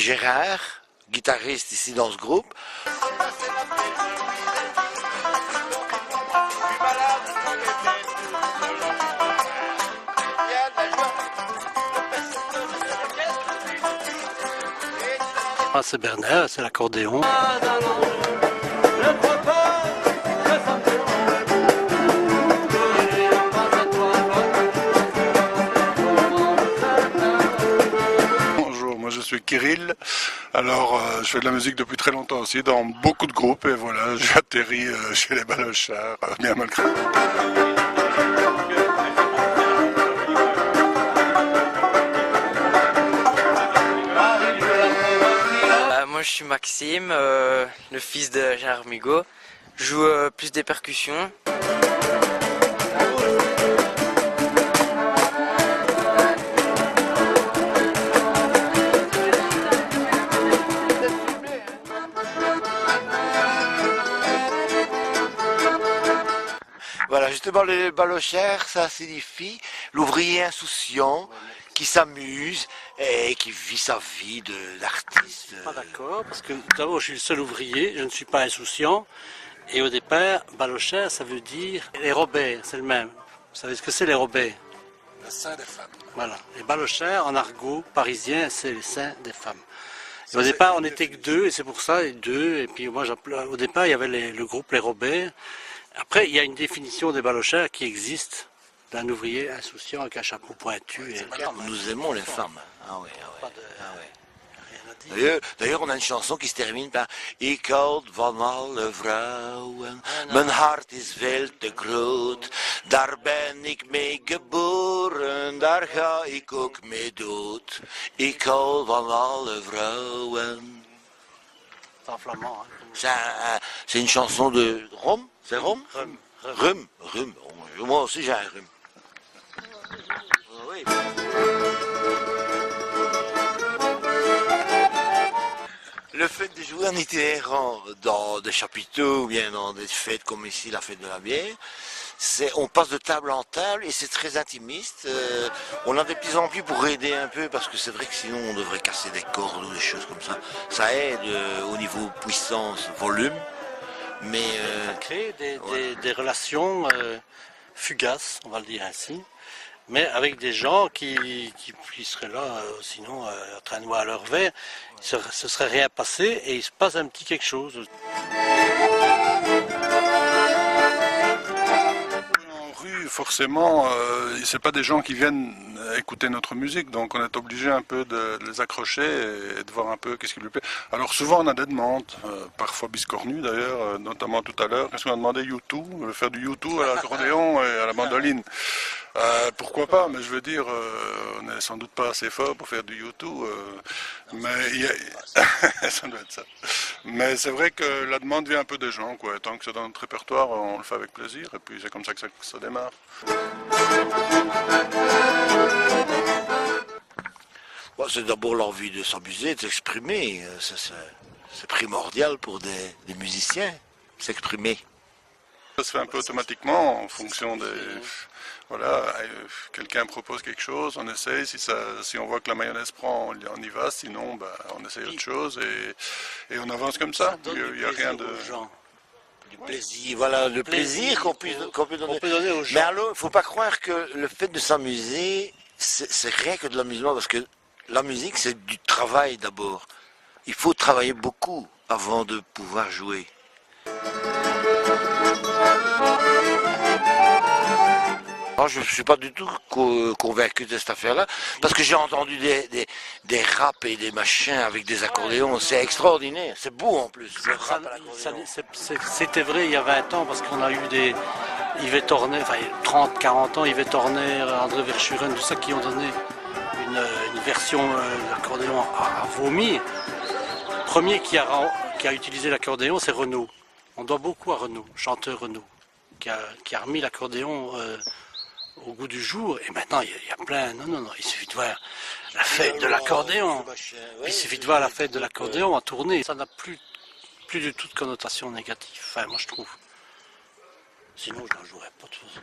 Gérard, guitariste ici dans ce groupe. Ah, c'est Bernard, c'est l'accordéon. Bonjour, moi je suis Kirill. Alors je fais de la musique depuis très longtemps aussi, dans beaucoup de groupes, et voilà, j'ai atterri chez les Balochards, bien malgré. Moi je suis Maxime, le fils de Gérard Migaud. Je joue plus des percussions. Voilà, justement, les Balochards, ça signifie l'ouvrier insouciant qui s'amuse et qui vit sa vie d'artiste. Pas d'accord, parce que d'abord je suis le seul ouvrier, je ne suis pas insouciant. Et au départ, Balochard, ça veut dire les Robert, c'est le même. Vous savez ce que c'est les Robert? Le sein des femmes. Voilà. Les Balochard, en argot parisien, c'est les seins des femmes. Et au départ, on n'était que deux, et c'est pour ça, les deux. Et puis moi, au départ, il y avait le groupe Les Robert. Après, il y a une définition des Balochards qui existe, d'un ouvrier insouciant avec un chapeau pointu. Et... Nous aimons les femmes. Ah oui, ah Pas oui. de... Ah oui. Rien à dire. D'ailleurs, on a une chanson qui se termine par Ik houd van alle vrouwen, mijn hart is veel te groot. Daar ben ik mee geboren, daar ga ik ook mee dood. Ik hou van alle vrouwen. C'est en flamand. Hein. C'est une chanson de Rome, c'est Rome? Rhum. Rhum. Moi aussi j'ai un rhum. Oui. Le fait de jouer en itinérant dans des chapiteaux ou bien dans des fêtes comme ici la fête de la bière, on passe de table en table et c'est très intimiste. On a des petits amplis pour aider un peu parce que c'est vrai que sinon on devrait casser des cordes ou des choses comme ça. Ça aide au niveau puissance, volume. Mais Ça crée voilà. des relations fugaces, on va le dire ainsi, mais avec des gens qui seraient là, sinon en train de boire leur verre, ce serait rien passé et il se passe un petit quelque chose. En rue, forcément, c'est pas des gens qui viennent écouter notre musique, donc on est obligé un peu de les accrocher et de voir un peu qu'est-ce qui lui plaît. Alors souvent on a des demandes, parfois biscornues d'ailleurs, notamment tout à l'heure, qu'est-ce qu'on a demandé YouTube, faire du YouTube à l'accordéon et à la mandoline. Pourquoi pas, mais je veux dire, on n'est sans doute pas assez fort pour faire du YouTube, mais ça doit être ça. Mais c'est vrai que la demande vient un peu des gens, quoi. Tant que c'est dans notre répertoire, on le fait avec plaisir, et puis c'est comme ça que ça démarre. Bon, c'est d'abord l'envie de s'amuser, de s'exprimer. C'est primordial pour des musiciens, s'exprimer. Ça se fait un peu automatiquement en fonction des... Voilà, quelqu'un propose quelque chose, on essaye, si on voit que la mayonnaise prend, on y va, sinon bah, on essaye autre chose et on avance comme ça. Il n'y a rien de... Du plaisir, voilà, le plaisir qu'on peut donner. Aux gens. Mais alors, il ne faut pas croire que le fait de s'amuser, c'est rien que de l'amusement, parce que la musique, c'est du travail d'abord. Il faut travailler beaucoup avant de pouvoir jouer. Alors, je ne suis pas du tout convaincu de cette affaire-là, parce que j'ai entendu des raps et des machins avec des accordéons, c'est extraordinaire, c'est beau en plus. Le rap à l'accordéon. C'était vrai il y a 20 ans, parce qu'on a eu des Yves Torner, enfin 30, 40 ans, Yves Torner, André Verschuren, tout ça qui ont donné une version de l'accordéon à vomir. Le premier qui a utilisé l'accordéon, c'est Renaud. On doit beaucoup à Renaud, chanteur Renaud, qui a remis l'accordéon au goût du jour. Et maintenant, il y a plein... Non, il suffit de voir la fête de l'accordéon. Il suffit de voir la fête de l'accordéon en tournée. Ça n'a plus du tout de connotation négative, enfin, moi je trouve. Sinon, je n'en jouerais pas de toute façon.